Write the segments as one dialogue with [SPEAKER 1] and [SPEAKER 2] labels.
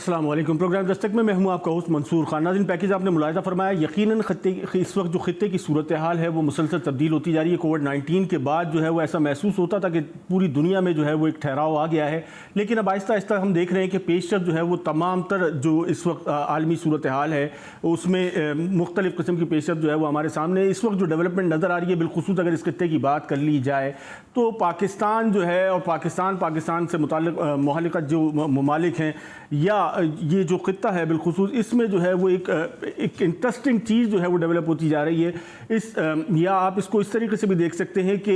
[SPEAKER 1] अस्सलाम वालेकुम। प्रोग्राम दस्तक में मैं हूं आपका होस्ट मंसूर खान। नाज़रीन, पैकेज आपने मुलाहिज़ा फरमाया, यकीनन इस वक्त जो खित्ते की सूरत हाल है वो मुसलसल तब्दील होती जा रही है। कोविड-19 के बाद जो है वो ऐसा महसूस होता था कि पूरी दुनिया में जो है वो एक ठहराव आ गया है, लेकिन अब आहिस्ता आहिस्ता हम देख रहे हैं कि पेशरफ जो है वो तमाम तर जो इस वक्त आलमी सूरत हाल है उसमें मुख्तलिफ़ किस्म की पेशरफ जो है वो हमारे सामने इस वक्त जो डेवलपमेंट नज़र आ रही है। बिलखुसूस अगर इस खित्ते की बात कर ली जाए तो पाकिस्तान जो है और पाकिस्तान से मुताल्लिक़ मुहालिक़त जो ममालिक हैं या ये जो खित्ता है बिलखुसूस, इसमें जो है वो एक इंटरेस्टिंग चीज़ जो है वो डेवलप होती जा रही है। या आप इसको इस तरीके से भी देख सकते हैं कि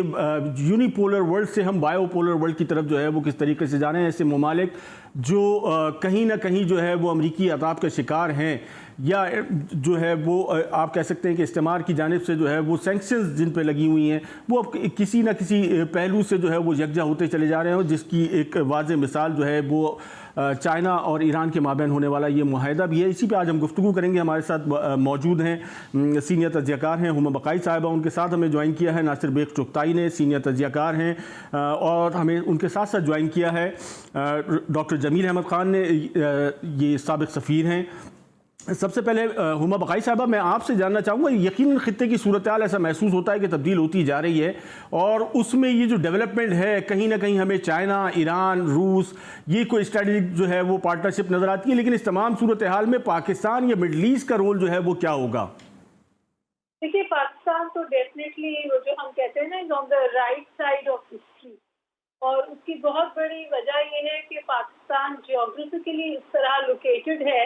[SPEAKER 1] यूनिपोलर वर्ल्ड से हम बायोपोलर वर्ल्ड की तरफ जो है वो किस तरीके से जा रहे हैं। ऐसे ममालिक जो कहीं ना कहीं जो है वो अमरीकी अताब के शिकार हैं या जो है वो आप कह सकते हैं कि इस्तेमार की जानिब से जो है वो सैंक्शंस जिन पे लगी हुई हैं वो अब किसी न किसी पहलू से जो है वो यकजा होते चले जा रहे हैं, जिसकी एक वाज़ेह मिसाल जो है वो चाइना और ईरान के माबैन होने वाला ये मुआहदा भी है। इसी पे आज हम गुफ्तगू करेंगे। हमारे साथ मौजूद हैं सीनियर तज्ज़ियाकार हैं हुमा बकाई साहिबा, उनके साथ हमें ज्वाइन किया है नासिर बेग चुगताई ने, सीनियर तज्ज़ियाकार हैं, और हमें उनके साथ साथ ज्वाइन किया है डॉक्टर जमील अहमद ख़ान ने, ये साबिक़ सफ़ीर हैं। सबसे पहले हुमा बकाई साहबा, मैं आपसे जानना चाहूँगा, यकीनन खित्ते की सूरत हाल ऐसा महसूस होता है कि तब्दील होती जा रही है और उसमें ये जो डेवलपमेंट है कहीं ना कहीं हमें चाइना, ईरान, रूस, ये कोई स्ट्रेटजिक जो है वो पार्टनरशिप नज़र आती है, लेकिन इस तमाम सूरत हाल में पाकिस्तान या मिडल ईस्ट का रोल जो है वो क्या होगा?
[SPEAKER 2] देखिए, पाकिस्तान तो डेफिनेटली वो जो हम कहते हैं ना on the right side of history, और उसकी बहुत बड़ी वजह ये है कि पाकिस्तान जियोग्राफिकली इस तरह लोकेटेड है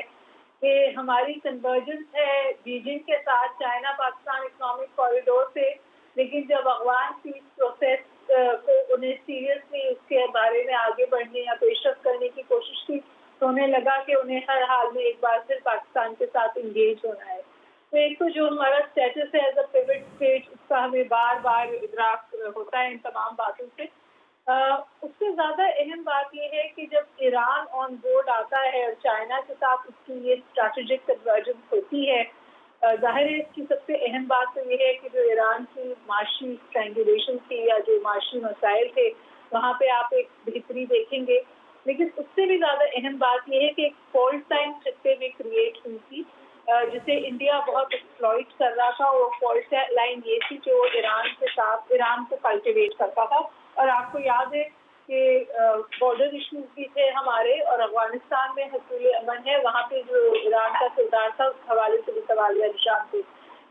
[SPEAKER 2] कि हमारी कन्वर्जेंस है बीजिंग के साथ चाइना पाकिस्तान इकोनॉमिक कॉरिडोर से। लेकिन जब अफगान पीस प्रोसेस को उन्हें सीरियसली उसके बारे में आगे बढ़ने या पेशरफ करने की कोशिश की तो उन्हें लगा कि उन्हें हर हाल में एक बार फिर पाकिस्तान के साथ इंगेज होना है। तो एक तो जो हमारा स्टेटस है एज अ पिवट स्टेट, उसका हमें बार बार इदराक होता है इन तमाम बातों से। उससे ज़्यादा अहम बात यह है कि जब ईरान ऑन बोर्ड आता है और चाइना के साथ उसकी ये स्ट्रैटेजिक कन्वर्जेंस होती है, जाहिर है इसकी सबसे अहम बात तो ये है कि जो ईरान की माशी स्ट्रैंगुलेशन थी या जो माशी मसाइल थे वहाँ पे आप एक बेहतरी देखेंगे। लेकिन उससे भी ज़्यादा अहम बात यह है कि एक फॉल्ट लाइन खित्ते में क्रिएट हुई थी जिसे इंडिया बहुत एक्सप्लॉइट कर रहा था। वो फॉल्ट लाइन ये थी कि वो ईरान के साथ ईरान को कल्टिवेट करता था। और आपको याद है कि बॉर्डर इश्यूज भी थे हमारे, और अफगानिस्तान में हसूल अमन है, वहाँ पे जो ईरान का किरदार था उस हवाले से भी सवाल या निशान थे।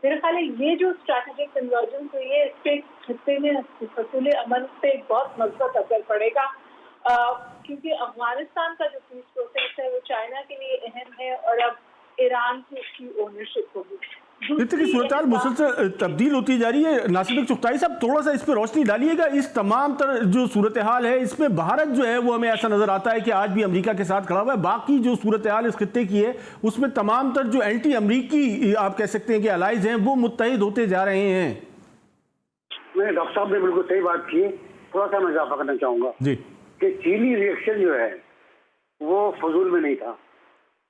[SPEAKER 2] मेरे ख्याल है ये जो स्ट्रैटेजिक कन्वर्जेंस हुई है इससे खित्ते में हसूल अमन पे बहुत मजबूत असर पड़ेगा, क्योंकि अफगानिस्तान का जो पीस प्रोसेस है वो चाइना के लिए अहम है और अब ईरान की उसकी ओनरशिप होगी।
[SPEAKER 1] खित्ते की सूरत हाल मुसलसल तब्दील होती जा रही है। नासिर बेग चुगताई साहब, थोड़ा सा इस पर रोशनी डालिएगा। इस तमाम तर जो सूरत हाल है इसमें भारत जो है वो हमें ऐसा नजर आता है कि आज भी अमेरिका के साथ खड़ा हुआ है। बाकी जो सूरत हाल इस खित्ते की है उसमें तमाम तर जो एंटी अमरीकी आप कह सकते हैं कि अलाइज हैं वो मुत्तहिद होते जा रहे हैं।
[SPEAKER 3] मैं डॉक्टर साहब ने बिल्कुल सही बात की है। थोड़ा सा मैं इजाफा करना चाहूंगा जी कि चीनी रिएक्शन जो है वो फजूल में नहीं था,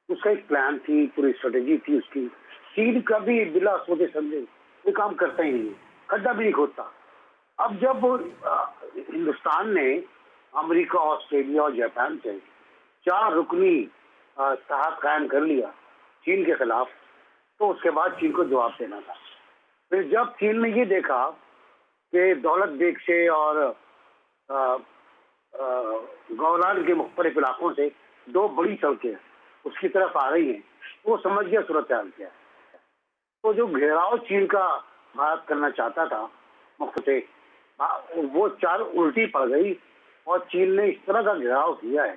[SPEAKER 3] उसका एक प्लान थी, पूरी स्ट्रेटेजी थी उसकी। चीन कभी बिला सोचे समझे ये काम करता ही नहीं, खड्डा भी नहीं खोदता। अब जब हिंदुस्तान ने अमेरिका, ऑस्ट्रेलिया और जापान से 4 रुकनी इत्तेहाद कायम कर लिया चीन के खिलाफ, तो उसके बाद चीन को जवाब देना था। फिर जब चीन ने ये देखा कि दौलत बेग से और गौलान के मुख्तलिफ इलाकों से 2 बड़ी सड़कें उसकी तरफ आ रही हैं, वो समझ गया सूरत हाल क्या है। तो जो घेराव चीन का भारत करना चाहता था मुख्य, वो 4 उल्टी पड़ गई और चीन ने इस तरह का घेराव किया है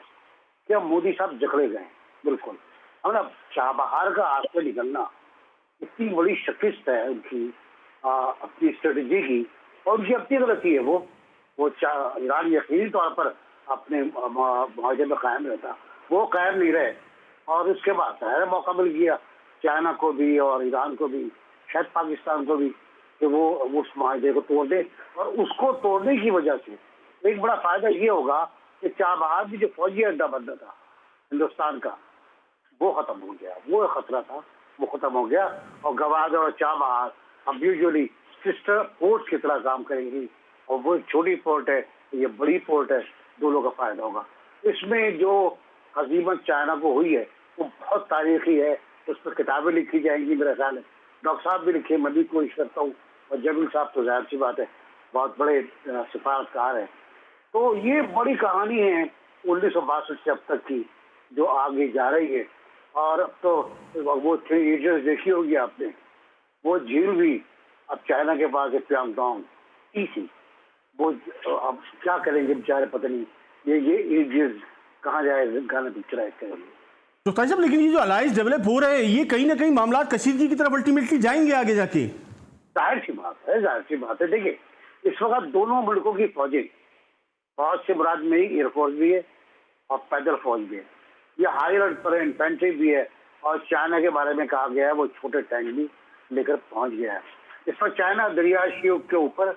[SPEAKER 3] कि अब मोदी साहब जकड़े गए बिल्कुल। अब चाबहार का आग से निकलना इतनी बड़ी शिकस्त है उनकी अपनी स्ट्रेटेजी की, और उनकी अपनी गलती है। वो ईरान यकीनी तौर पर अपने मुआहदे में कायम रहता, वो कायम नहीं रहे, और उसके बाद मौका मिल गया चाइना को भी और ईरान को भी, शायद पाकिस्तान को भी, कि वो उस माहदे को तोड़ दे। और उसको तोड़ने की वजह से एक बड़ा फायदा ये होगा कि चाबहार भी जो फौजी अड्डा बनता था हिंदुस्तान का वो खत्म हो गया, वो खतरा था वो खत्म हो गया। और गवादर और चाबहार अब यूजुअली सिस्टर पोर्ट की तरह काम करेंगी, और वो एक छोटी पोर्ट है, ये बड़ी पोर्ट है, दोनों का फायदा होगा। इसमें जो हजीमत चाइना को हुई है वो बहुत तारीखी है, उस पर किताबें लिखी जाएंगी मेरा ख्याल है। डॉक्टर साहब भी लिखे, मैं भी कोशिश करता हूँ, और जमील साहब तो जाहिर सी बात है बहुत बड़े सिफारतकार हैं। तो ये बड़ी कहानी है 1962 से अब तक की, जो आगे जा रही है। और अब तो वो 3 इडियट्स देखी होगी आपने, वो झील भी अब चाइना के पास है, प्यांगडोंग ईसी। वो अब क्या करेंगे बेचारे, पता नहीं ये इडियट्स कहाँ जाए गाना पिक्चराइज करेंगे।
[SPEAKER 1] तो साहब, लेकिन ये जो अलायंस डेवलप हो रहे हैं, ये कहीं ना कहीं मामला कशीदगी की तरफ अल्टीमेटली जाएंगे आगे जाके।
[SPEAKER 3] जाहिर सी बात है। देखिए, इस वक्त दोनों मुल्कों की फौज से मुराद में ही एयरफोर्स भी है और पैदल फौज भी है। ये हाई अलर्ट पर इन्फेंट्री भी है, और चाइना के बारे में कहा गया है वो छोटे टैंक भी लेकर पहुंच गया है। इस पर चाइना दरिया शिव के ऊपर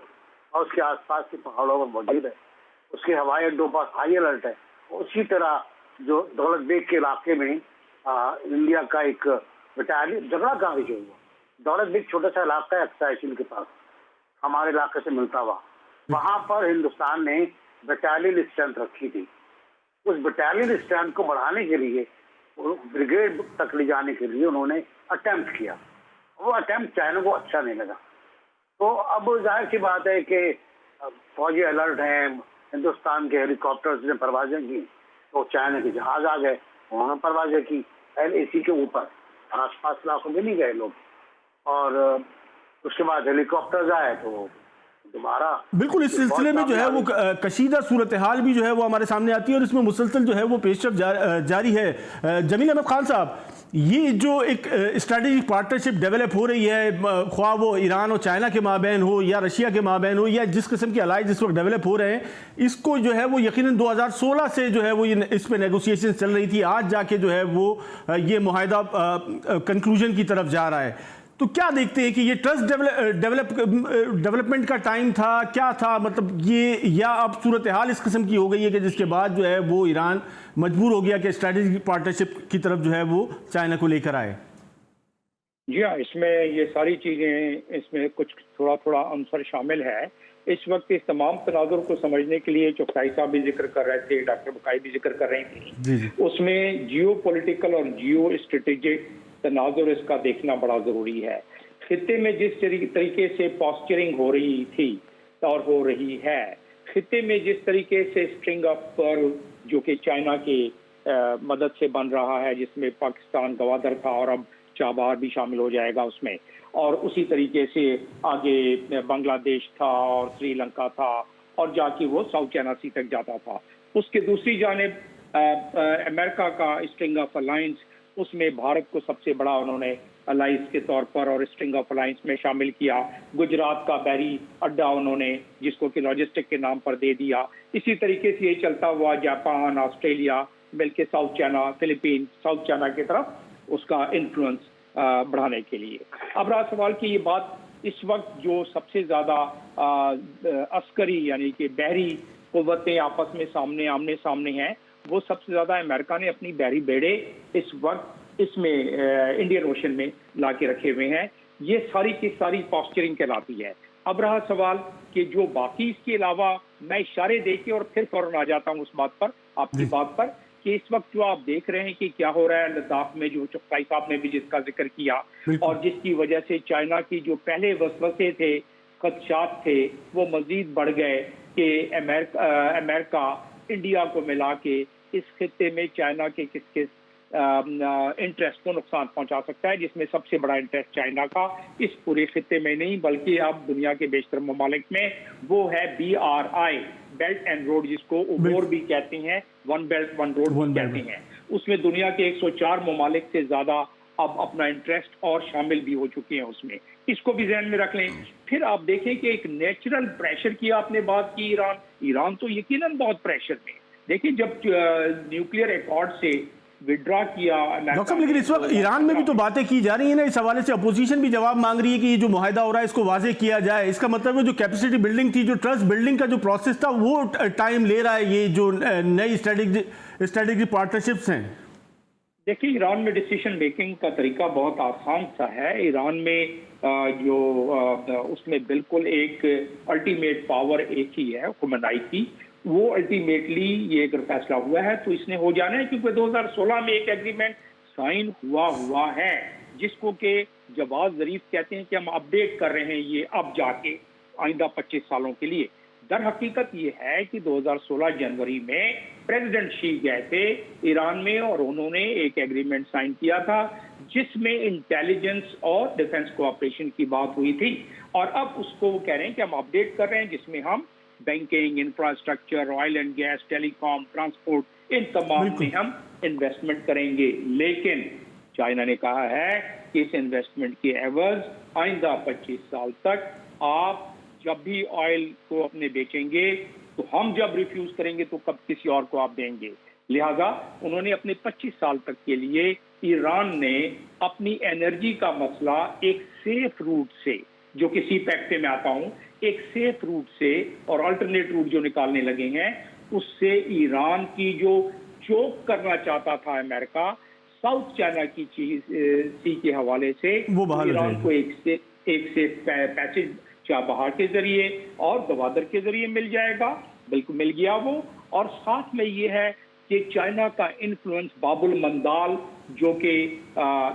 [SPEAKER 3] और उसके आसपास के पहाड़ों पर मौजूद है, उसके हवाई अड्डों पर हाई अलर्ट है। उसी तरह जो दौलत बेग के इलाके में इंडिया का एक बटालियन, झगड़ा कहाँ से हुआ, दौलत बेग छोटा सा इलाका है एक्साइशिल के पास, हमारे इलाके से मिलता हुआ, वहां पर हिंदुस्तान ने बटालियन स्ट्रेंथ रखी थी। उस बटालियन स्ट्रेंथ को बढ़ाने के लिए, ब्रिगेड तक ले जाने के लिए उन्होंने अटेम्प्ट किया। वो अटेम्प्ट चाइना को अच्छा नहीं लगा। तो अब जाहिर सी बात है कि फौजी अलर्ट हैं, हिंदुस्तान के हेलीकॉप्टर्स ने परवाजें की, तो चाइना के जहाज आ गए, उन्होंने परवाजें की LAC के ऊपर, आसपास इलाकों में नहीं गए लोग। और उसके बाद हेलीकॉप्टर्स आए तो दोबारा
[SPEAKER 1] बिल्कुल इस सिलसिले में जो है वो कशीदा सूरत हाल भी जो है वो हमारे सामने आती है, और इसमें मुसलसल जो है वो पेशरफ जारी है। जमील अहमद खान साहब, ये जो एक स्ट्रैटेजिक पार्टनरशिप डेवलप हो रही है, ख्वाह वो ईरान और चाइना के माबैन हो या रशिया के माबैन हो, या जिस किस्म की अलाइज इस वक्त डेवलप हो रहे हैं, इसको जो है वो यकीनन 2016 से जो है वो ये इस पर नेगोशिएशन चल रही थी, आज जाके जो है वो ये मुआहदा कंक्लूजन की तरफ जा रहा है। तो क्या देखते हैं कि ये ट्रस्ट डेवलपमेंट का टाइम था, क्या था, मतलब ये, या अब सूरत हाल इस किस्म की हो गई है कि जिसके बाद जो है वो ईरान मजबूर हो गया कि स्ट्रैटेजिक पार्टनरशिप की तरफ जो है वो चाइना को लेकर आए?
[SPEAKER 4] जी हाँ, इसमें ये सारी चीज़ें, इसमें कुछ थोड़ा थोड़ा अंसर शामिल है। इस वक्त इस तमाम तनाजुर को समझने के लिए चौकसाई साहब भी जिक्र कर रहे थे, डॉक्टर बुकाई भी जिक्र कर रही थी, उसमें जियो पॉलिटिकल और जियो स्ट्रेटेजिक तनाजुर इसका देखना बड़ा ज़रूरी है। खित्ते में जिस तरीके से पॉस्चरिंग हो रही थी और हो रही है, खित्ते में जिस तरीके से स्ट्रिंग ऑफ पर्ल जो कि चाइना की मदद से बन रहा है, जिसमें पाकिस्तान गवादर था और अब चाबार भी शामिल हो जाएगा उसमें, और उसी तरीके से आगे बांग्लादेश था और श्रीलंका था, और जाके वो साउथ चाइना सी तक जाता था। उसके दूसरी जानिब अमेरिका का स्ट्रिंग ऑफ अलायंस, उसमें भारत को सबसे बड़ा उन्होंने अलायंस के तौर पर और स्ट्रिंग ऑफ अलायंस में शामिल किया। गुजरात का बहरी अड्डा उन्होंने, जिसको कि लॉजिस्टिक के नाम पर दे दिया। इसी तरीके से ये चलता हुआ जापान, ऑस्ट्रेलिया, बल्कि south China, Philippine, south China की तरफ उसका इन्फ्लुएंस बढ़ाने के लिए। अब रहा सवाल की ये बात, इस वक्त जो सबसे ज़्यादा अस्करी यानी कि बहरी कुव्वतें आपस में आमने सामने हैं, वो सबसे ज़्यादा अमेरिका ने अपनी बहरी बेड़े इस वक्त इसमें इंडियन ओशन में ला के रखे हुए हैं। ये सारी की सारी पॉस्चरिंग कहलाती है। अब रहा सवाल कि जो बाकी इसके अलावा, मैं इशारे दे के और फिर फौरन आ जाता हूँ उस बात पर, आपकी बात पर, कि इस वक्त जो आप देख रहे हैं कि क्या हो रहा है लद्दाख में, जो चौकसाई साहब ने भी जिसका जिक्र किया, और जिसकी वजह से चाइना की जो पहले वसवसे थे, खदशात थे, वो मजीद बढ़ गए कि अमेरिका इंडिया को मिला के इस खित्ते में चाइना के किस किस इंटरेस्ट को नुकसान पहुंचा सकता है, जिसमें सबसे बड़ा इंटरेस्ट चाइना का इस पूरे खित्ते में नहीं बल्कि अब दुनिया के बेशतर ममालिक में वो है BRI, बेल्ट एंड रोड, जिसको उबोर भी कहते हैं, वन बेल्ट वन रोड कहते हैं। उसमें दुनिया के 104 ममालिक से ज्यादा अब अपना इंटरेस्ट और शामिल भी हो चुके हैं उसमें। इसको भी ध्यान में रख लें। फिर आप देखें कि एक नेचुरल प्रेशर की आपने बात की, ईरान तो यकीनन बहुत प्रेशर में। देखिए, जब न्यूक्लियर अकॉर्ड से विड्रॉ किया
[SPEAKER 1] डॉक्टर साहब, लेकिन इस वक्त ईरान में भी तो बातें की जा रही है ना, इस हवाले से अपोजिशन भी जवाब मांग रही है कि ये जो मुआहदा हो रहा है इसको वाजे किया जाए। इसका मतलब है जो कैपेसिटी बिल्डिंग थी, जो ट्रस्ट बिल्डिंग का जो प्रोसेस था, वो टाइम ले रहा है। ये जो नई स्ट्रेटेजिक पार्टनरशिप्स हैं,
[SPEAKER 4] देखिए, ईरान में डिसीजन मेकिंग का तरीका बहुत आसान सा है। ईरान में उसमें बिल्कुल एक अल्टीमेट पावर एक ही है, खुमैनी की। वो अल्टीमेटली ये अगर फैसला हुआ है तो इसने हो जाना है, क्योंकि 2016 में एक एग्रीमेंट साइन हुआ है, जिसको के जवाद जरीफ कहते हैं कि हम अपडेट कर रहे हैं ये अब जाके आइंदा 25 सालों के लिए। दर हकीकत ये है कि 2016 जनवरी में प्रेसिडेंट शी गए थे ईरान में और उन्होंने एक एग्रीमेंट साइन किया था जिसमें इंटेलिजेंस और डिफेंस कोऑपरेशन की बात हुई थी, और अब उसको वो कह रहे हैं कि हम अपडेट कर रहे हैं, जिसमें हम banking, infrastructure, oil and gas, telecom, transport, इन तमाम में हम इन्वेस्टमेंट करेंगे। लेकिन चाइना ने कहा है कि इस इन्वेस्टमेंट के एवज आइंदा 25 साल तक आप जब भी ऑयल को अपने बेचेंगे तो हम जब रिफ्यूज करेंगे तो कब किसी और को आप देंगे। लिहाजा उन्होंने अपने 25 साल तक के लिए ईरान ने अपनी एनर्जी का मसला एक सेफ रूट से, जो कि सी पैक पे मैं आता हूं, एक सेफ रूट से और अल्टरनेट रूट जो निकालने लगे हैं, उससे ईरान की जो चोक करना चाहता था अमेरिका साउथ चाइना की चीज सी के हवाले से,
[SPEAKER 1] वो
[SPEAKER 4] ईरान को एक से पैसेज चाबहार के जरिए और गवादर के जरिए मिल जाएगा, बिल्कुल मिल गया वो। और साथ में ये है कि चाइना का इन्फ्लुएंस बाबुल मंदाल जो कि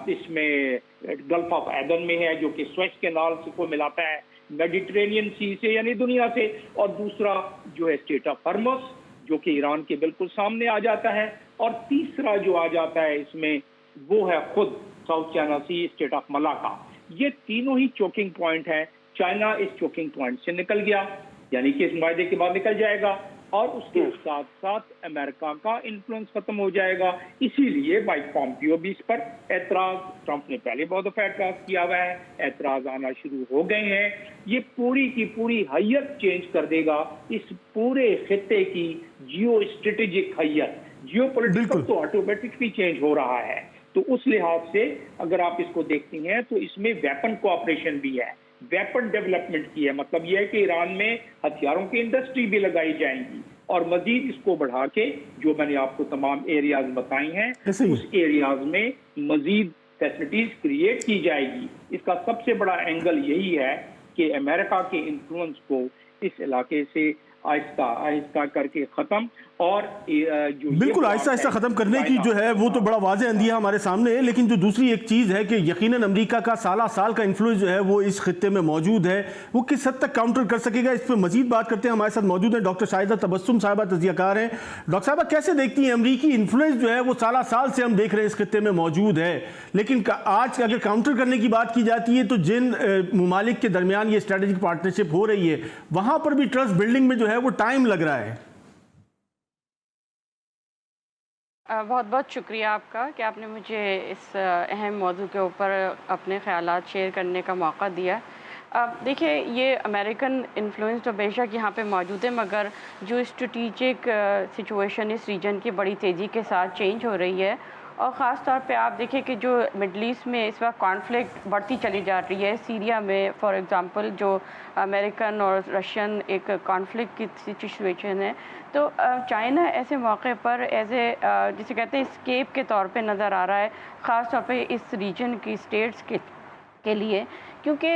[SPEAKER 4] इसमें गल्फ ऑफ एडन में है, जो कि स्वेज कैनाल को मिलाता है मेडिटेरेनियन सी से यानी दुनिया से, और दूसरा जो है स्टेट ऑफ हॉर्मुज जो कि ईरान के बिल्कुल सामने आ जाता है, और तीसरा जो आ जाता है इसमें वो है खुद south China sea, strait of Malacca. ये तीनों ही चोकिंग पॉइंट है। चाइना इस चोकिंग पॉइंट से निकल गया, यानी कि इस मुआहदे के बाद निकल जाएगा, और उसके साथ साथ अमेरिका का इन्फ्लुएंस खत्म हो जाएगा। इसीलिए माइक पॉम्पियो भी इस पर एतराज, ट्रंप ने पहले बहुत दफा एतराज किया हुआ है, एतराज आना शुरू हो गए हैं। ये पूरी की पूरी हैयत चेंज कर देगा, इस पूरे खित्ते की जियो स्ट्रेटेजिक हैयत, जियो पॉलिटिकल तो ऑटोमेटिकली चेंज हो रहा है। तो उस लिहाज से अगर आप इसको देखती हैं तो इसमें वेपन कोऑपरेशन भी है, वेपन डेवलपमेंट की है। मतलब यह है कि ईरान में हथियारों की इंडस्ट्री भी लगाई जाएंगी, और मजीद इसको बढ़ा के जो मैंने आपको तमाम एरियाज बताई हैं उस एरियाज में मजीद फैसिलिटीज क्रिएट की जाएगी। इसका सबसे बड़ा एंगल यही है कि अमेरिका के इन्फ्लुएंस को इस इलाके से आहिस्ता आहिस्ता करके खत्म, और जो
[SPEAKER 1] बिल्कुल आहिस्ता आहिस्ता खत्म करने की जो है वो तो बड़ा वाज़ेह अंदिया हमारे सामने है। लेकिन जो दूसरी एक चीज़ है कि यकीनन अमेरिका का साल का इन्फ्लुएंस जो है वो इस खित्ते में मौजूद है, वो किस हद तक काउंटर कर सकेगा, इस पर मजीद बात करते हैं। हमारे साथ मौजूद हैं डॉक्टर शाहिदा तबस्सुम साहिबा, तज़कियाकार हैं। डॉक्टर साहिबा, कैसे देखती हैं अमरीकी इन्फ्लुएंस जो है वो साल से हम देख रहे हैं इस खित्ते में मौजूद है, लेकिन आज अगर काउंटर करने की बात की जाती है तो जिन ममालिक के दरमियान ये स्ट्रेटेजिक पार्टनरशिप हो रही है वहां पर भी ट्रस्ट बिल्डिंग में जो है वो टाइम लग रहा है।
[SPEAKER 5] बहुत बहुत शुक्रिया आपका कि आपने मुझे इस अहम मौजू के ऊपर अपने ख़यालात शेयर करने का मौका दिया। देखिए, ये अमेरिकन इन्फ्लुएंस तो बेशक यहाँ पे मौजूद है, मगर जो स्ट्रेटेजिक सिचुएशन इस रीजन की बड़ी तेज़ी के साथ चेंज हो रही है, और ख़ास तौर पे आप देखिए कि जो मिडल ईस्ट में इस वक्त कॉन्फ्लिक्ट बढ़ती चली जा रही है। सीरिया में फॉर एग्ज़ाम्पल जो अमेरिकन और रशियन एक कॉन्फ्लिक्ट की सिचुएशन है, तो चाइना ऐसे मौके पर जिसे कहते हैं स्केप के तौर पे नज़र आ रहा है, ख़ास तौर पे इस रीजन की स्टेट्स के लिए, क्योंकि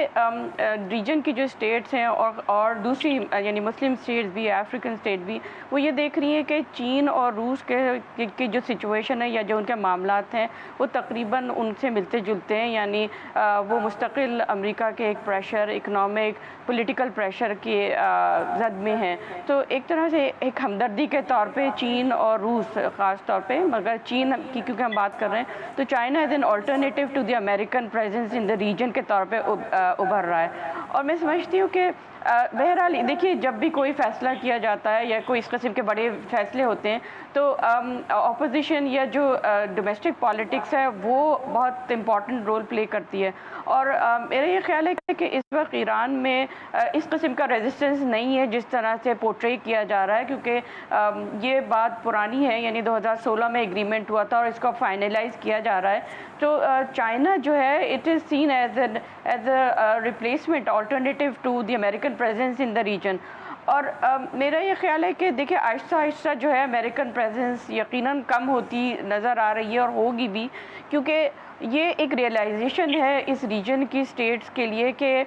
[SPEAKER 5] रीजन की जो स्टेट्स हैं और दूसरी यानी मुस्लिम स्टेट्स भी, अफ्रीकन स्टेट भी, वो ये देख रही हैं कि चीन और रूस की जो सिचुएशन है या जो उनके मामलात हैं वो तकरीबन उनसे मिलते जुलते हैं, यानी वो मुस्तकिल अमेरिका के एक प्रेशर, इकनॉमिक पॉलिटिकल प्रेशर के जद में हैं। तो एक तरह से एक हमदर्दी के तौर पे चीन और रूस ख़ास तौर पे, मगर चीन की क्योंकि हम बात कर रहे हैं तो China as an alternative to the American presence in the region के तौर पे उभर रहा है। और मैं समझती हूँ कि बहरहाल देखिए, जब भी कोई फ़ैसला किया जाता है या कोई इस किस्म के बड़े फ़ैसले होते हैं तो अपोजिशन या जो डोमेस्टिक पॉलिटिक्स है वो बहुत इम्पॉर्टेंट रोल प्ले करती है। और मेरा ये ख्याल है कि इस वक्त ईरान में इस किस्म का रेजिस्टेंस नहीं है जिस तरह से पोर्ट्रे किया जा रहा है, क्योंकि ये बात पुरानी है, यानी 2016 में एग्रीमेंट हुआ था और इसको फाइनलाइज किया जा रहा है। तो चाइना जो है it is seen as a replacement alternative to the American presence in the region. और मेरा ये ख्याल है कि देखिए आहिस्ता आहिस्ता जो है अमेरिकन प्रेजेंस यकीनन कम होती नज़र आ रही है और होगी भी, क्योंकि ये एक रियलाइजेशन है इस रीजन की स्टेट्स के लिए कि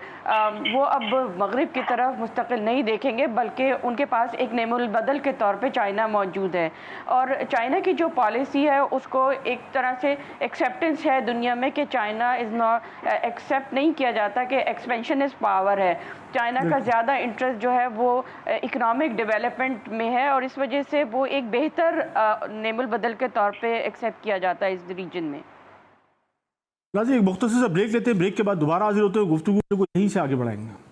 [SPEAKER 5] वो अब मगरिब की तरफ मुस्तकिल नहीं देखेंगे, बल्कि उनके पास एक नेमुल बदल के तौर पे चाइना मौजूद है। और चाइना की जो पॉलिसी है उसको एक तरह से एक्सेप्टेंस है दुनिया में कि चाइना इज़ नॉट एक्सेप्ट नहीं किया जाता कि एक्सपेंशनिस्ट पावर है। चाइना का ज़्यादा इंटरेस्ट जो है वो इकोनॉमिक डेवलपमेंट में है और इस वजह से वो एक बेहतर नेमुल बदल के तौर पे एक्सेप्ट किया जाता है इस रीजन में।
[SPEAKER 1] नाज़रीन, एक मुख्तसर सा ब्रेक लेते हैं, ब्रेक के बाद दोबारा हाजिर होते हैं, गुफ्तगू को यहीं से आगे बढ़ाएंगे।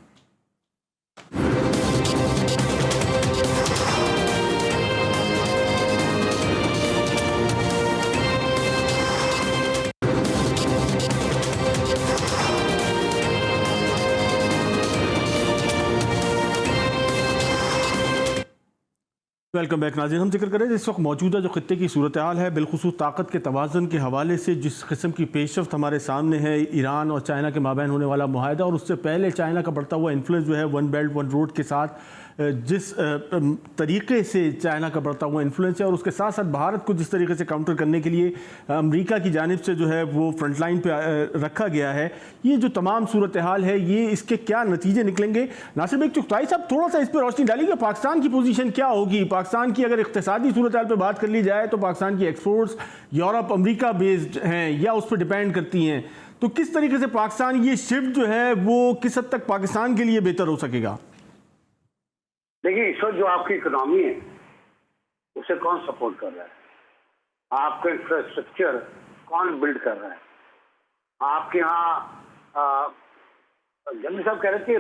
[SPEAKER 1] वेलकम बैक नाज़रीन। हम जिक्र करें इस वक्त मौजूदा जो खत्ते की सूरत हाल है, बिलखुसूस ताकत के तवाज़ुन के हवाले से जिस किस्म की पेशरफ्त हमारे सामने है, ईरान और चाइना के माबैन होने वाला मुआहदा और उससे पहले चाइना का बढ़ता हुआ इन्फ्लुएंस जो है वन बेल्ट वन रोड के साथ जिस तरीके से चाइना का बढ़ता हुआ इन्फ्लुएंस है और उसके साथ साथ भारत को जिस तरीके से काउंटर करने के लिए अमेरिका की जानिब से जो है वो फ्रंट लाइन पे रखा गया है, ये जो तमाम सूरत हाल है, ये इसके क्या नतीजे निकलेंगे? नासिर भाई चुगताई साहब थोड़ा सा इस पर रोशनी डालिए, पाकिस्तान की पोजीशन क्या होगी? पाकिस्तान की अगर इक़्तिसादी सूरत हाल पर बात कर ली जाए तो पाकिस्तान की एक्सपोर्ट्स यूरोप अमेरिका बेस्ड हैं या उस पर डिपेंड करती हैं, तो किस तरीके से पाकिस्तान ये शिफ्ट जो है वो किस हद तक पाकिस्तान के लिए बेहतर हो सकेगा?
[SPEAKER 3] देखिए, इस वक्त जो आपकी इकोनॉमी है उसे कौन सपोर्ट कर रहा है? आपका इंफ्रास्ट्रक्चर कौन बिल्ड कर रहा है? आपके यहाँ जमीन साहब कह रहे थे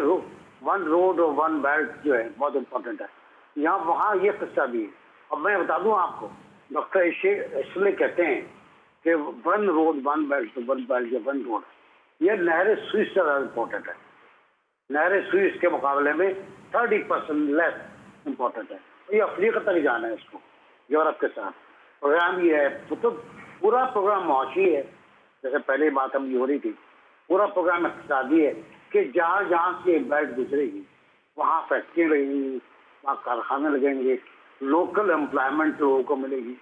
[SPEAKER 3] वन रोड और वन बेल्ट जो है बहुत इम्पोर्टेंट है। यहाँ वहाँ ये किस्सा भी है। अब मैं बता दूँ आपको, डॉक्टर इसलिए कहते हैं कि one road one belt one belt या वन रोड, ये नहर स्विस से ज़्यादा इम्पोर्टेंट है। नहर स्विस के मुकाबले में 30% लेस इम्पोर्टेंट है। ये अफ्रीका तक जाना है इसको, यूरोप के साथ प्रोग्राम ये है। तो पूरा प्रोग्राम मुआशी है, जैसे पहले बात हम हो रही थी, पूरा प्रोग्राम इक़्तिसादी है कि जहाँ जहाँ से बेल्ट गुजरेगी वहाँ फैक्ट्री लगेंगी, वहाँ कारखाने लगेंगे, लोकल एम्प्लॉयमेंट लोगों को मिलेगी।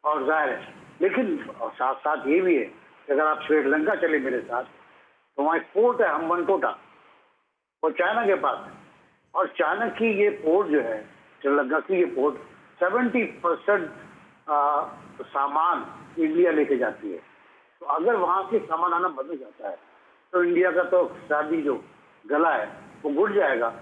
[SPEAKER 3] और जाहिर है, लेकिन साथ साथ ये भी है कि अगर आप श्रीलंका चले मेरे साथ तो वहाँ एक पोर्ट है हम्बनटोटा, वो चाइना के पास है। और चाइना की ये पोर्ट जो है, श्रीलंका की ये पोर्ट 70% सामान इंडिया लेके जाती है। तो अगर वहाँ से सामान आना बंद हो जाता है तो इंडिया का तो इक़्तिसादी जो गला है वो घुट जाएगा।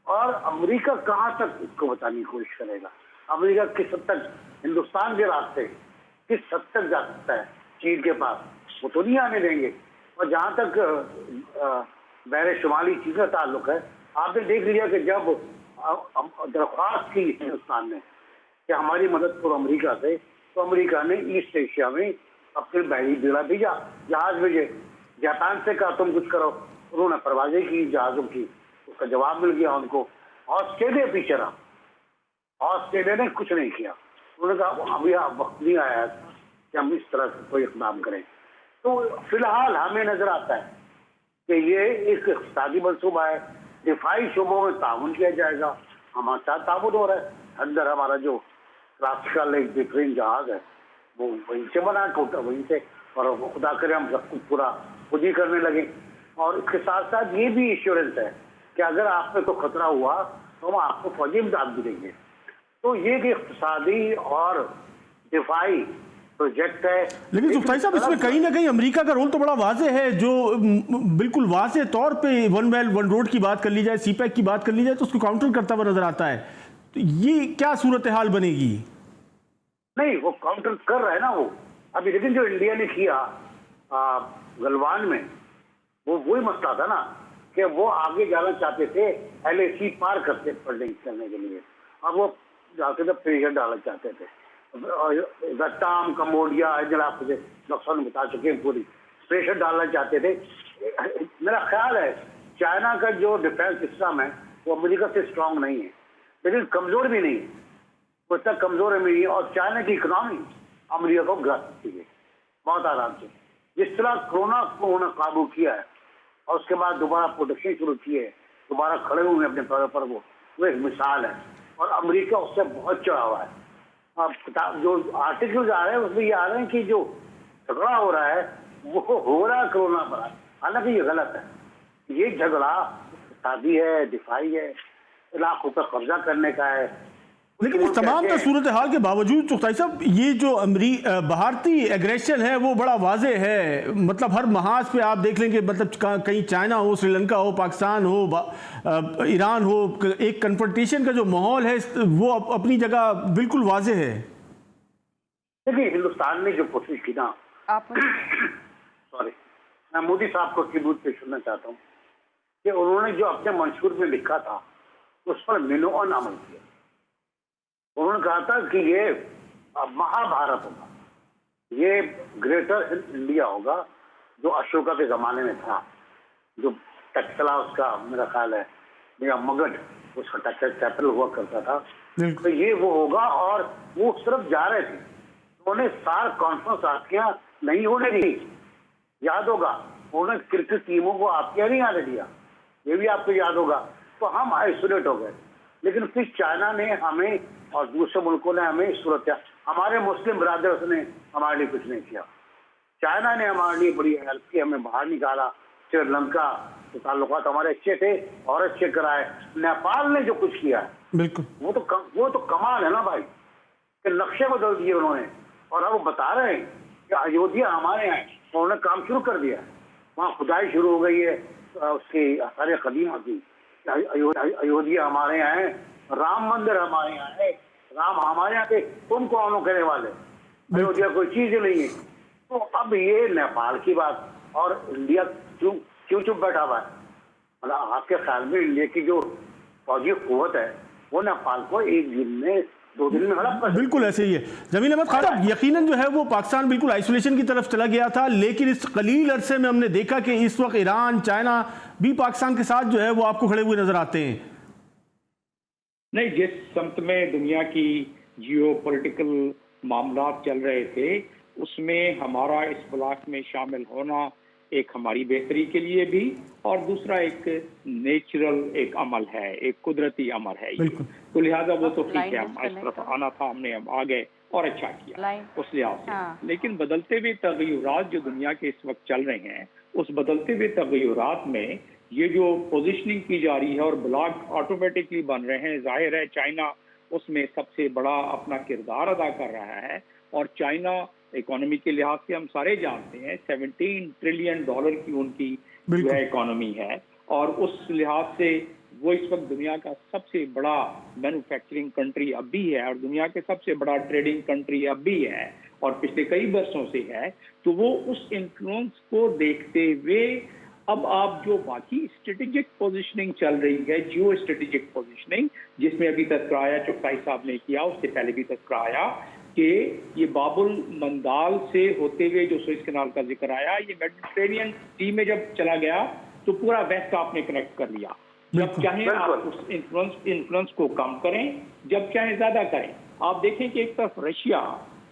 [SPEAKER 3] और अमेरिका कहाँ तक इसको बताने की कोशिश करेगा? अमेरिका किस हद तक हिंदुस्तान के रास्ते किस हद तक जा सकता है चीन के पास, वो तो नहीं आने देंगे। और जहाँ तक बहरे शुमाली चीन का ताल्लुक है, आपने देख लिया कि जब दरख्वास्त की हिंदुस्तान ने कि हमारी मदद करो अमेरिका से, तो अमेरिका ने ईस्ट एशिया में अपने बहरी बेड़ा भेजा, जहाज भेजे। जापान से कहा तुम कुछ करो, उन्होंने परवाजें की जहाज़ों की, उसका जवाब मिल गया उनको। ऑस्ट्रेलिया पीछे रहा, ऑस्ट्रेलिया ने कुछ नहीं किया। उन्होंने कहा अभी वक्त नहीं आया कि हम इस तरह से कोई इक़दाम करें। तो फिलहाल हमें नजर आता है कि ये एक इक़्तिसादी मनसूबा है, दिफाई शोबों में ताउन किया जाएगा। हमारे साथ ताउन हो रहा है। अंदर हमारा जो क्लासिकल एक बेहतरीन जहाज है वो वहीं से बना, टूटा वहीं से, और खुदा करे हम सब कुछ पूरा खुद ही करने लगे। और इसके साथ साथ ये भी इंश्योरेंस है कि अगर आप पे कोई खतरा हुआ तो हम आपको फौजी इमदाद भी देंगे। तो ये एक इक़्तिसादी और दिफाई प्रोजेक्ट है।
[SPEAKER 1] लेकिन चुगताई साहब, इसमें कहीं ना कहीं अमेरिका का रोल तो बड़ा वाज़ेह है, जो बिल्कुल वाज़ेह तौर पे वन बेल्ट वन रोड की बात कर ली जाए, सीपैक की बात कर ली जाए तो उसको काउंटर करता हुआ नजर आता है। तो ये क्या सूरत हाल बनेगी?
[SPEAKER 3] नहीं, वो काउंटर कर रहा है ना वो अभी। लेकिन जो इंडिया ने किया गलवान में, वो वही मसला था ना कि वो आगे जाना चाहते थे, LAC पार करते करने के लिए, और वो जाते थे प्रेशर डालना चाहते थे। वियतनाम, कम्बोडिया, आपको नुकसान बता चुके हैं, पूरी प्रेशर डालना चाहते थे। मेरा ख्याल है चाइना का जो डिफेंस सिस्टम है वो अमेरिका से स्ट्रांग नहीं है, लेकिन कमजोर भी नहीं है, कुछ तक कमजोर है नहीं। और चाइना की इकोनॉमी अमेरिका को ग्रस सकती है बहुत आराम से। जिस तरह कोरोना को उन्होंने काबू किया है और उसके बाद दोबारा प्रोडक्शन शुरू की है, दोबारा खड़े हुए अपने पैरों पर, वो एक मिसाल है। और अमेरिका उससे बहुत चढ़ा हुआ है। अब जो आर्टिकल्स आ रहे हैं उसमें ये आ रहे हैं कि जो झगड़ा हो रहा है वो हो रहा कोरोना पर। हालांकि ये गलत है। ये झगड़ा शादी है, दिफाई है, इलाकों पर कब्जा करने का है।
[SPEAKER 1] लेकिन इस तमाम का सूरत हाल के बावजूद चुगताई साहब, ये जो भारतीय एग्रेशन है वो बड़ा वाजे है। मतलब हर महाज पे आप देख लेंगे, मतलब कहीं चाइना हो, श्रीलंका हो, पाकिस्तान हो, ईरान हो, एक कन्फ्रंटेशन का जो माहौल है वो अपनी जगह बिल्कुल वाजे है।
[SPEAKER 3] देखिए, हिंदुस्तान ने जो कोशिश की ना, सॉरी, मैं मोदी साहब को ट्रिब्यूट पेश करना चाहता हूँ कि उन्होंने जो अपने मंशूर में लिखा था उस पर मिनोअन अमल किया। उन्होंने कहा था कि ये महाभारत होगा, ये ग्रेटर इंडिया होगा, जो अशोका के जमाने में था, जो टक्सला उसका मेरा ख्याल है या मगध उसका कैपिटल हुआ करता था। तो ये वो होगा। और वो उस तरफ जा रहे थे, उन्होंने सार कॉन्फ्रेंस आसियां नहीं होने दी। याद होगा, उन्होंने क्रिकेट टीमों को आसियां नहीं आने दिया, ये भी आपको याद होगा। तो हम आइसोलेट हो गए। लेकिन फिर चाइना ने हमें और दूसरे मुल्कों ने हमें सूरत, हमारे मुस्लिम ब्रदर्स ने हमारे लिए कुछ नहीं किया। चाइना ने हमारे लिए बड़ी हेल्प की, हमें बाहर निकाला। श्रीलंका के ताल्लुकात हमारे अच्छे थे और अच्छे कराए। नेपाल ने जो कुछ किया
[SPEAKER 1] बिल्कुल,
[SPEAKER 3] वो तो कमाल है ना भाई, कि नक्शे बदल दिए उन्होंने। और अब वो बता रहे हैं कि अयोध्या हमारे यहाँ, उन्होंने काम शुरू कर दिया, वहाँ खुदाई शुरू हो गई है उसकी सारे कदीमा की। अयोध्या हमारे यहाँ है, राम मंदिर हमारे यहाँ है, राम हमारे यहाँ पे, तुम कौन हो कहने वाले? अयोध्या कोई चीज नहीं है। तो अब ये नेपाल की बात, और इंडिया क्यों चुप बैठा हुआ है? मतलब आपके ख्याल में इंडिया की जो फौजी कुव्वत है वो नेपाल को एक दिन में, 2 दिन में हड़प कर?
[SPEAKER 1] बिल्कुल ऐसे ही है जमील अहमद खान साहब। यकीनन जो है वो पाकिस्तान बिल्कुल आइसोलेशन की तरफ चला गया था, लेकिन इस कलील अरसे में हमने देखा कि इस वक्त ईरान, चाइना भी पाकिस्तान के साथ जो है वो आपको खड़े हुए नजर आते हैं।
[SPEAKER 4] नहीं, जिस समत में दुनिया की जियो पॉलिटिकल मामला चल रहे थे, उसमें हमारा इस ब्लॉक में शामिल होना एक हमारी बेहतरी के लिए भी, और दूसरा एक नेचुरल एक अमल है, एक कुदरती अमल है। तो लिहाजा वो तो ठीक है, हम इस तरफ आना था, हमने हम आ गए और अच्छा किया उस लिहाज से। हाँ। लेकिन बदलते हुए तगय्युरात जो दुनिया के इस वक्त चल रहे हैं, उस बदलते हुए तगय्युरात में ये जो पोजीशनिंग की जा रही है और ब्लॉक ऑटोमेटिकली बन रहे हैं, जाहिर है चाइना उसमें सबसे बड़ा अपना किरदार अदा कर रहा है। और चाइना इकोनॉमी के लिहाज से हम सारे जानते हैं 17 ट्रिलियन डॉलर की उनकी जो है इकोनॉमी है, और उस लिहाज से वो इस वक्त दुनिया का सबसे बड़ा मैन्युफैक्चरिंग कंट्री अब भी है, और दुनिया के सबसे बड़ा ट्रेडिंग कंट्री अब भी है, और पिछले कई वर्षों से है। तो वो उस इन्फ्लुएंस को देखते हुए अब आप जो बाकी स्ट्रेटेजिक पोजीशनिंग चल रही है, जियो स्ट्रेटेजिक पोजीशनिंग, जिसमें अभी तस्कराया चुगताई साहब ने किया, उससे पहले भी तस्कराया कि ये बाबुल मंदाल से होते हुए जो सुएज कैनाल का जिक्र आया, ये मेडिटेरेनियन सी में जब चला गया तो पूरा वेस्ट आपने कनेक्ट कर लिया। जब चाहे आप उस इन्फ्लुएंस को कम करें, जब चाहे ज्यादा करें। आप देखें कि एक तरफ रशिया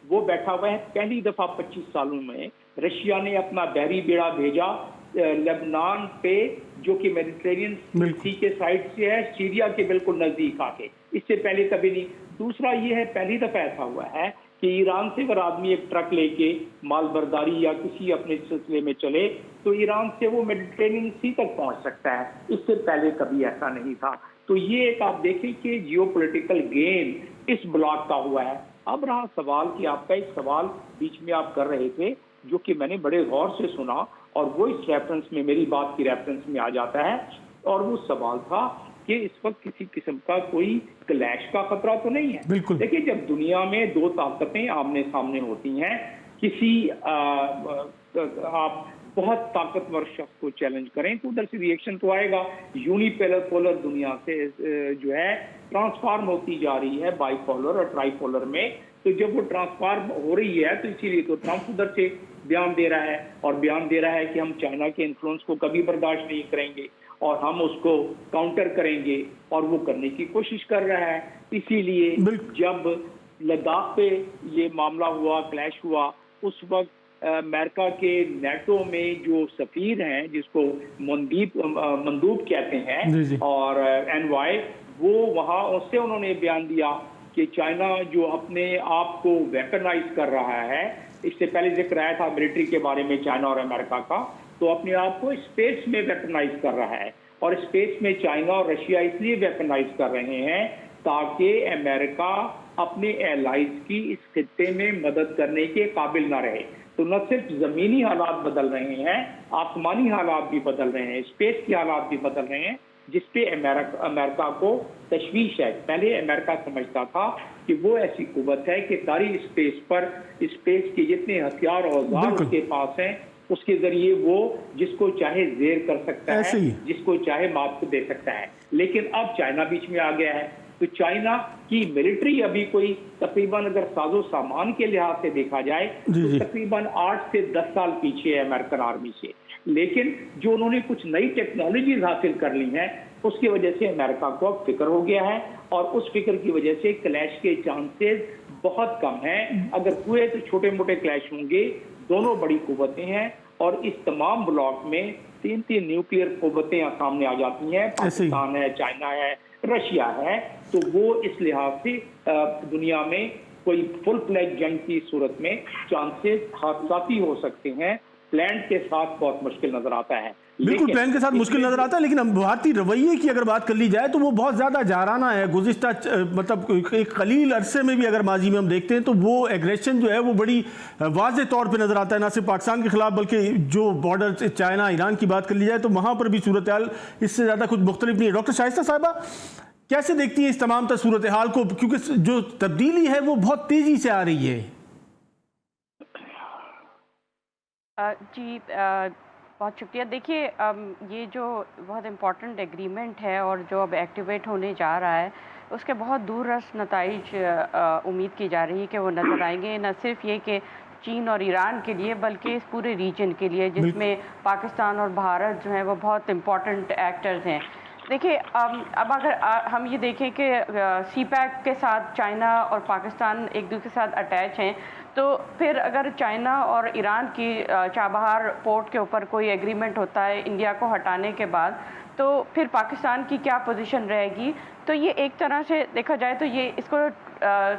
[SPEAKER 4] वो बैठा हुआ है, पहली दफा 25 सालों में रशिया ने अपना बहरी बेड़ा भेजा लेबनान पे, जो कि मेडिटेरेनियन सी के साइड से है, सीरिया के बिल्कुल नजदीक आके। इससे पहले कभी नहीं। दूसरा ये है, पहली दफा ऐसा हुआ है कि ईरान से अगर आदमी एक ट्रक लेके माल बर्दारी या किसी अपने सिलसिले में चले तो ईरान से वो मेडिटेरेनियन सी तक पहुंच सकता है। इससे पहले कभी ऐसा नहीं था। तो ये एक आप देखें कि जियोपॉलिटिकल गेम इस ब्लॉक का हुआ है। अब रहा सवाल कि आपका एक सवाल बीच में आप कर रहे थे, जो कि मैंने बड़े गौर से सुना, और वो इस रेफरेंस में, मेरी बात की रेफरेंस में आ जाता है। और वो सवाल था कि इस वक्त किसी किस्म का कोई क्लैश का खतरा तो नहीं है। बिल्कुल। देखिए, जब दुनिया में दो ताकतें आमने सामने होती हैं, किसी आप बहुत ताकतवर शख्स को चैलेंज करें तो उधर से रिएक्शन तो आएगा। यूनिपोलर दुनिया से जो है ट्रांसफॉर्म होती जा रही है बाइपोलर और ट्राइपोलर में। तो जब वो ट्रांसफॉर्म हो रही है तो इसीलिए तो ट्रंप उधर से बयान दे रहा है, और बयान दे रहा है कि हम चाइना के इन्फ्लुएंस को कभी बर्दाश्त नहीं करेंगे और हम उसको काउंटर करेंगे, और वो करने की कोशिश कर रहा है। इसीलिए जब लद्दाख पे ये मामला हुआ, क्लैश हुआ, उस वक्त अमेरिका के नेटो में जो सफीर हैं, जिसको मंदूब कहते हैं, और एनवाई, वो वहाँ उससे उन्होंने बयान दिया कि चाइना जो अपने आप को वेपनाइज कर रहा है, इससे पहले जिक्र आया था मिलिट्री के बारे में चाइना और अमेरिका का, तो अपने आप को स्पेस में वेपनाइज कर रहा है। और स्पेस में चाइना और रशिया इसलिए वेपनाइज कर रहे हैं ताकि अमेरिका अपने एलाइज की इस खित्ते में मदद करने के काबिल ना रहे। तो न सिर्फ जमीनी हालात बदल रहे हैं, आसमानी हालात भी बदल रहे हैं, स्पेस के हालात भी बदल रहे हैं, जिसपे अमेरिका को तशवीश है। पहले अमेरिका समझता था कि वो ऐसी कुव्वत है कि सारी स्पेस पर, स्पेस के जितने हथियार और औजार उसके पास हैं, उसके जरिए वो जिसको चाहे जेर कर सकता है, जिसको चाहे मात को दे सकता है। लेकिन अब चाइना बीच में आ गया है, तो चाइना की मिलिट्री अभी कोई तकरीबन अगर साजो सामान के लिहाज से देखा जाए तो तकरीबन 8 से 10 साल पीछे है अमेरिकन आर्मी से। लेकिन जो उन्होंने कुछ नई टेक्नोलॉजीज हासिल कर ली हैं, उसकी वजह से अमेरिका को अब फिक्र हो गया है, और उस फिक्र की वजह से क्लैश के चांसेस बहुत कम हैं। अगर हुए तो छोटे मोटे क्लैश होंगे। दोनों बड़ी कुव्वतें हैं, और इस तमाम ब्लॉक में 3 न्यूक्लियर कुव्वतें सामने आ जाती हैं। पाकिस्तान है, चाइना है, रशिया है। तो वो इस लिहाज से दुनिया में कोई फुल फ्लैग जंग की सूरत में चांसेस हादसाती हो सकते हैं। प्लान के साथ बहुत मुश्किल नजर आता है।
[SPEAKER 1] बिल्कुल प्लान के साथ मुश्किल नजर आता है, लेकिन हम भारतीय रवैये की अगर बात कर ली जाए तो वो बहुत ज़्यादा जाराना है। गुज़िश्ता मतलब एक कलील अरसे में भी अगर माजी में हम देखते हैं तो वो एग्रेशन जो है वो बड़ी वाज़े तौर पे नज़र आता है, ना सिर्फ पाकिस्तान के खिलाफ बल्कि जो बॉर्डर चाइना ईरान की बात कर ली जाए तो वहाँ पर भी सूरत हाल इससे ज़्यादा कुछ मुख्तलिफ नहीं है। डॉक्टर शाइस्ता साहिबा, कैसे देखती हैं इस तमाम सूरत हाल को, क्योंकि जो तब्दीली है वो बहुत तेज़ी से आ रही है?
[SPEAKER 5] जी बहुत शुक्रिया। देखिए ये जो बहुत इम्पॉर्टेंट एग्रीमेंट है और जो अब एक्टिवेट होने जा रहा है, उसके बहुत दूररस नताइज उम्मीद की जा रही है कि वो नज़र आएंगे, न सिर्फ ये कि चीन और ईरान के लिए बल्कि इस पूरे रीजन के लिए, जिसमें पाकिस्तान और भारत जो है वो बहुत इम्पॉर्टेंट एक्टर्स हैं। देखिए अब अगर हम ये देखें कि CPEC के साथ चाइना और पाकिस्तान एक दूसरे के साथ अटैच हैं, तो फिर अगर चाइना और ईरान की चाबहार पोर्ट के ऊपर कोई एग्रीमेंट होता है इंडिया को हटाने के बाद, तो फिर पाकिस्तान की क्या पोजीशन रहेगी? तो ये एक तरह से देखा जाए तो ये इसको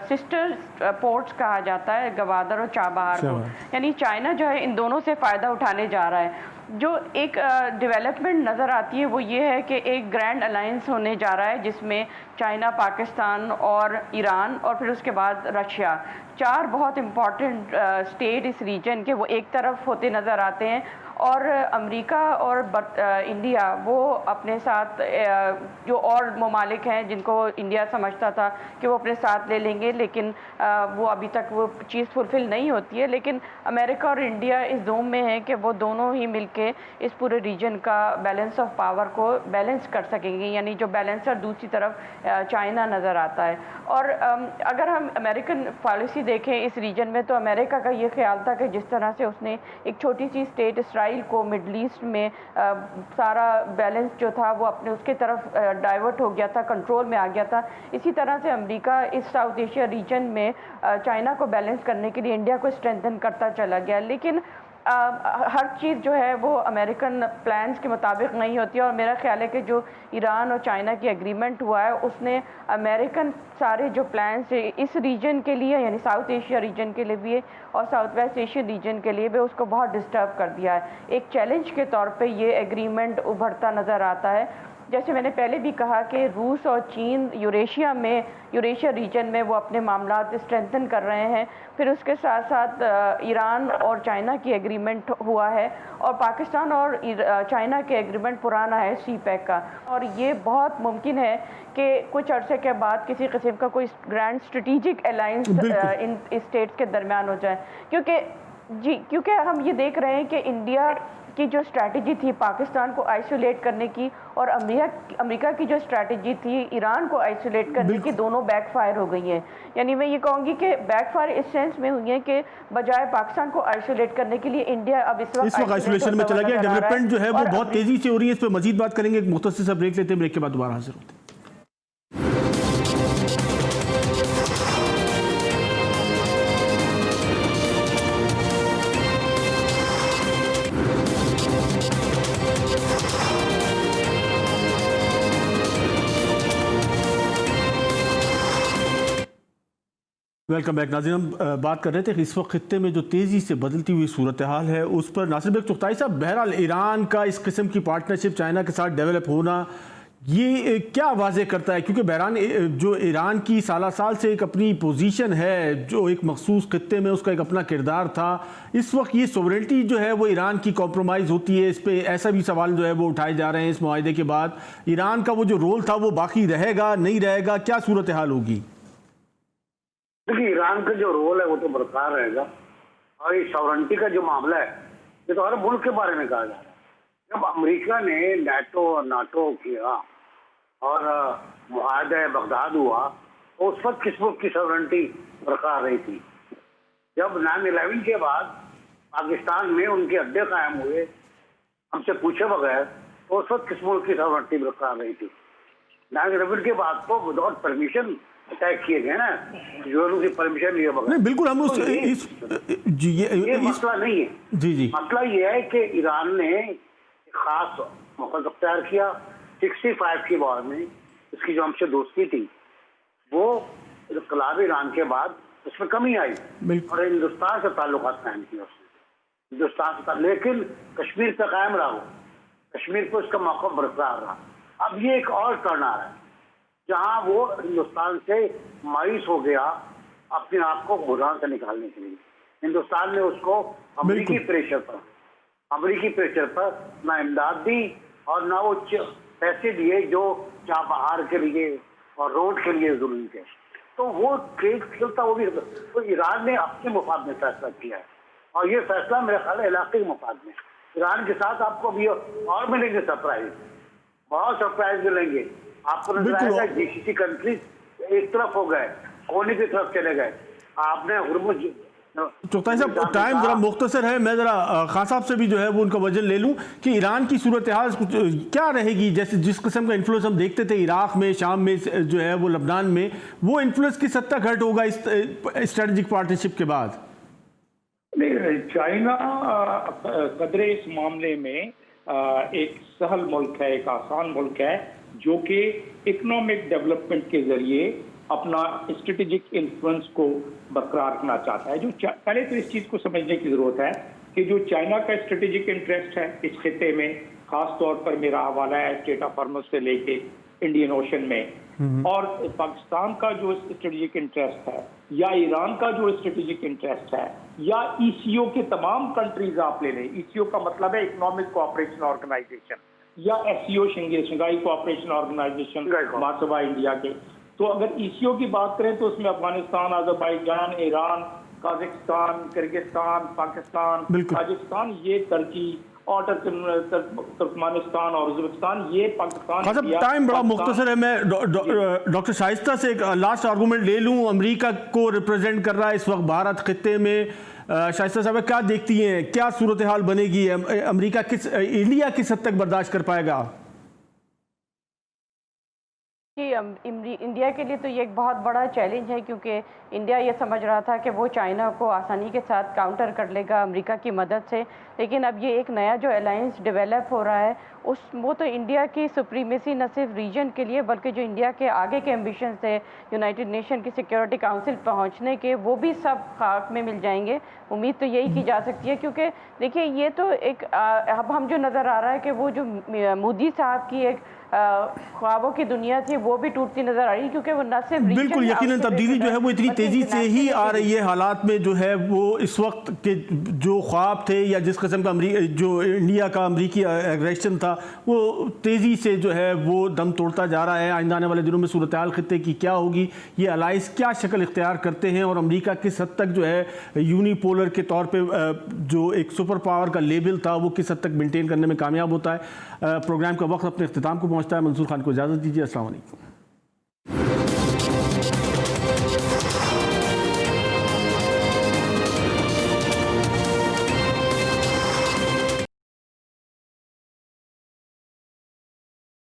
[SPEAKER 5] सिस्टर पोर्ट्स कहा जाता है, गवादर और चाबहार को। यानी चाइना जो है इन दोनों से फ़ायदा उठाने जा रहा है। जो एक डेवलपमेंट नज़र आती है वो ये है कि एक ग्रैंड अलायंस होने जा रहा है, जिसमें चाइना, पाकिस्तान और ईरान और फिर उसके बाद रशिया, 4 बहुत इम्पॉर्टेंट स्टेट इस रीजन के वो एक तरफ होते नज़र आते हैं। और अमेरिका और इंडिया वो अपने साथ जो और ममालिक हैं जिनको इंडिया समझता था कि वो अपने साथ ले लेंगे, लेकिन वो अभी तक वो चीज़ फुलफ़िल नहीं होती है। लेकिन अमेरिका और इंडिया इस जोन में है कि वो दोनों ही मिलके इस पूरे रीजन का बैलेंस ऑफ पावर को बैलेंस कर सकेंगे, यानी जो बैलेंसर दूसरी तरफ चाइना नज़र आता है। और अगर हम अमेरिकन पॉलिसी देखें इस रीजन में, तो अमेरिका का ये ख्याल था कि जिस तरह से उसने एक छोटी सी स्टेट इसराइल को मिडल ईस्ट में सारा बैलेंस जो था वो अपने उसके तरफ डाइवर्ट हो गया था, कंट्रोल में आ गया था, इसी तरह से अमेरिका इस साउथ एशिया रीजन में चाइना को बैलेंस करने के लिए इंडिया को स्ट्रेंथन करता चला गया। लेकिन हर चीज़ जो है वो अमेरिकन प्लान्स के मुताबिक नहीं होती है, और मेरा ख्याल है कि जो ईरान और चाइना की एग्रीमेंट हुआ है उसने अमेरिकन सारे जो प्लान्स इस रीजन के लिए, यानी साउथ एशिया रीजन के लिए भी और साउथ वेस्ट एशियन रीजन के लिए भी, उसको बहुत डिस्टर्ब कर दिया है। एक चैलेंज के तौर पे ये एग्रीमेंट उभरता नज़र आता है। जैसे मैंने पहले भी कहा कि रूस और चीन यूरेशिया रीजन में वो अपने मामलात स्ट्रेंथन कर रहे हैं। फिर उसके साथ साथ ईरान और चाइना की एग्रीमेंट हुआ है, और पाकिस्तान और चाइना के एग्रीमेंट पुराना है CPEC का, और ये बहुत मुमकिन है कि कुछ अरसे के बाद किसी किस्म का कोई ग्रैंड स्ट्रेटेजिक अलायंस इन स्टेट्स के दरमियान हो जाए। क्योंकि हम ये देख रहे हैं कि इंडिया की जो स्ट्रैटेजी थी पाकिस्तान को आइसोलेट करने की, और अमेरिका की जो स्ट्रैटेजी थी ईरान को आइसोलेट करने की, दोनों बैकफायर हो गई हैं। यानी मैं ये कहूँगी कि बैकफायर इस सेंस में हुई है कि बजाय पाकिस्तान को आइसोलेट करने के लिए इंडिया अब इस वक्त
[SPEAKER 1] आइसोलेशन में चला गया। डेवलपमेंट जो है वो बहुत तेजी से हो रही है, इस पर मजीद बात करेंगे। एक मुख्तसर सा ब्रेक लेते हैं, ब्रेक के बाद दोबारा हाजिर होते हैं। वेलकम बैक नाज़रीन। हम बात कर रहे थे कि इस वक्त खित्ते में जो तेज़ी से बदलती हुई सूरत हाल है उस पर नासिर बेग चुगताई साहब, बहरहाल ईरान का इस किस्म की पार्टनरशिप चाइना के साथ डेवलप होना ये क्या वाज़े करता है, क्योंकि बहरहाल जो ईरान की साल साल से एक अपनी पोजीशन है, जो एक मखसूस खित्ते में उसका एक अपना किरदार था, इस वक्त ये सोवरेनिटी जो है वो ईरान की कॉम्प्रोमाइज़ होती है। इस पर ऐसा भी सवाल जो है वो उठाए जा रहे हैं इस मुआहदे के बाद। ईरान का वो जो रोल था वो बाकी रहेगा नहीं रहेगा, क्या सूरत हाल होगी?
[SPEAKER 3] देखिए, ईरान का जो रोल है वो तो बरकरार रहेगा, और ये सॉवरेनिटी का जो मामला है ये तो हर मुल्क के बारे में कहा जा रहा है। जब अमेरिका ने नाटो किया और मुआहदा बगदाद हुआ तो उस वक्त किस मुल्क की सॉवरेनिटी बरकरार रही थी? जब 9/11 के बाद पाकिस्तान में उनके अड्डे कायम हुए हमसे पूछे बगैर, तो उस वक्त किस मुल्क की सॉवरेनिटी बरकरार रही थी? 9/11 के बाद तो विदाउट परमिशन अटैक किए गए ना, जो की परमिशन लिए बगैर।
[SPEAKER 1] नहीं, बिल्कुल हम उस
[SPEAKER 3] ये मसला नहीं है।
[SPEAKER 1] जी
[SPEAKER 3] मसला ये है कि ईरान ने एक खास मौका अख्तियार किया 65 की वॉर में। इसकी जो हमसे दोस्ती थी वो इनकलाब ईरान के बाद उसमें कमी आई और हिंदुस्तान से ताल्लुकात कायम किए उसने, हिंदुस्तान से। लेकिन कश्मीर पे कायम रहा वो, कश्मीर पे उसका मौका बरकरार रहा। अब ये एक और टर्न आ रहा है जहां वो हिंदुस्तान से मायूस हो गया अपने आप को बुरान से निकालने के लिए। हिंदुस्तान ने उसको अमेरिकी प्रेशर पर ना इमदाद दी और ना वो पैसे दिए जो चाबहार के लिए और रोड के लिए जरूरी थे। तो वो ट्रेड चलता वो भी, तो ईरान ने अपने मुफाद में फैसला किया है, और ये फैसला मेरे ख्याल है इलाके के मुफाद में। ईरान के साथ आपको भी और मिलेंगे सरप्राइज, बहुत सरप्राइज मिलेंगे आपको। नजर आएगा जीसीसी कंट्रीज एक तरफ हो गए, कोने की तरफ चले गए। आपने हुर्मुज
[SPEAKER 1] चुगताई साहब, टाइम जरा मुख्तसर है, मैं जरा खान साहब से भी जो है वो उनका वजन ले लूं कि ईरान की सूरत हाल क्या रहेगी। जैसे जिस किस्म का इन्फ्लुएंस हम देखते थे इराक में, शाम में जो है वो लबनान में, वो इन्फ्लुएंस किस हद तक हट होगा इस स्ट्रेटेजिक पार्टनरशिप के बाद?
[SPEAKER 4] चाइना कदरे इस मामले में एक सहल मुल्क है, एक आसान मुल्क है, जो कि इकोनॉमिक डेवलपमेंट के जरिए अपना स्ट्रेटेजिक इन्फ्लुएंस को बरकरार रखना चाहता है। पहले तो इस चीज को समझने की जरूरत है कि जो चाइना का स्ट्रेटेजिक इंटरेस्ट है इस खिते में, खास तौर पर मेरा हवाला है स्ट्रेट ऑफ हॉर्मुज से लेके इंडियन ओशन में, और पाकिस्तान का जो स्ट्रेटेजिक इंटरेस्ट है या ईरान का जो स्ट्रेटेजिक इंटरेस्ट है या ईसीओ के तमाम कंट्रीज आप ले लें। ईसीओ का मतलब है इकोनॉमिक कोऑपरेशन ऑर्गेनाइजेशन, या एससीओ शंघाई कोऑपरेशन ऑर्गेनाइजेशन, महासभा इंडिया के। तो अगर ईसीओ की बात करें तो उसमें Afghanistan, Azerbaijan, Iran, Kazakhstan, Kyrgyzstan, Pakistan, Tajikistan, ये तुर्की और तुर्कमेनिस्तान और उज़्बेकिस्तान, ये पाकिस्तान।
[SPEAKER 1] टाइम बड़ा मुख्तसर है, मैं डॉक्टर शाइस्ता से एक लास्ट आर्गूमेंट ले लूं। अमेरिका को रिप्रेजेंट कर रहा है इस वक्त भारत खित्ते में। शाइस्ता साहब, क्या देखती हैं, क्या सूरत हाल बनेगी? अमेरिका इंडिया किस हद तक बर्दाश्त कर पाएगा?
[SPEAKER 5] इंडिया के लिए तो ये एक बहुत बड़ा चैलेंज है, क्योंकि इंडिया ये समझ रहा था कि वो चाइना को आसानी के साथ काउंटर कर लेगा अमेरिका की मदद से। लेकिन अब ये एक नया जो अलायंस डेवलप हो रहा है वो तो इंडिया की सुप्रीमेसी न सिर्फ रीजन के लिए बल्कि जो इंडिया के आगे के एम्बिशन थे यूनाइटेड नेशन की सिक्योरिटी काउंसिल पहुंचने के, वो भी सब खाक में मिल जाएंगे। उम्मीद तो यही की जा सकती है, क्योंकि देखिए ये तो एक अब हम जो नज़र आ रहा है कि वो जो मोदी साहब की एक ख्वाबों की दुनिया थी वो भी टूटती नजर आ रही है, क्योंकि वो न सिर्फ
[SPEAKER 1] बिल्कुल यकीनन तब्दीली जो है वो इतनी तेजी से ही आ रही है। हालात में जो है वो इस वक्त के जो ख्वाब थे या जिस किस्म का जो इंडिया का अमरीकी एग्रेशन था वो तेजी से जो है वो दम तोड़ता जा रहा है। आइंदा आने वाले दिनों में सूरत हाल खित्ते की क्या होगी, ये अलाइंस क्या शक्ल इख्तियार करते हैं, और अमरीका किस हद तक जो है यूनिपोलर के तौर पर जो एक सुपर पावर का लेबल था वो किस हद तक मेनटेन करने में कामयाब होता है। प्रोग्राम का वक्त अपने अख्तिताम को पहुँचता है। मंसूर खान को इजाज़त दीजिए। अस्सलाम वालेकुम।